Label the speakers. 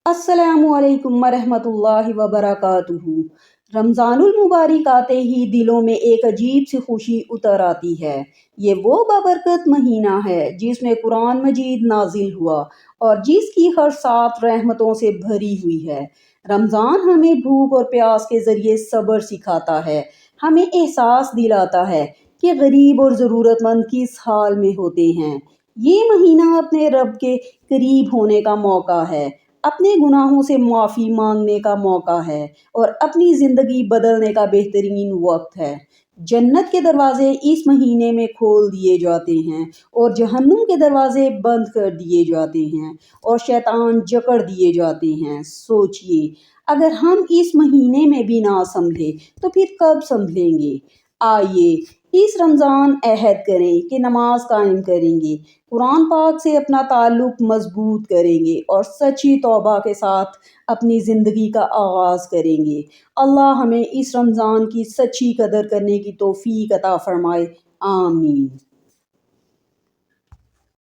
Speaker 1: अस्सलामुअलैकुम वरहमतुल्लाहि वबरकातुहू। रमज़ानुल मुबारक आते ही दिलों में एक अजीब सी खुशी उतर आती है। ये वो बाबरकत महीना है जिसमें कुरान मजीद नाजिल हुआ और जिसकी हर सात रहमतों से भरी हुई है। रमज़ान हमें भूख और प्यास के ज़रिए सब्र सिखाता है, हमें एहसास दिलाता है कि गरीब और ज़रूरतमंद किस हाल में होते हैं। ये महीना अपने रब के करीब होने का मौका है, अपने गुनाहों से माफ़ी मांगने का मौका है और अपनी ज़िंदगी बदलने का बेहतरीन वक्त है। जन्नत के दरवाजे इस महीने में खोल दिए जाते हैं और जहन्नुम के दरवाजे बंद कर दिए जाते हैं और शैतान जकड़ दिए जाते हैं। सोचिए, अगर हम इस महीने में भी ना संभले तो फिर कब संभलेंगे। आइए इस रमज़ान अहद करें कि नमाज कायम करेंगे, कुरान पाक से अपना ताल्लुक़ मजबूत करेंगे और सच्ची तौबा के साथ अपनी ज़िंदगी का आगाज़ करेंगे। अल्लाह हमें इस रमज़ान की सच्ची कदर करने की तौफीक अता फरमाए। आमीन।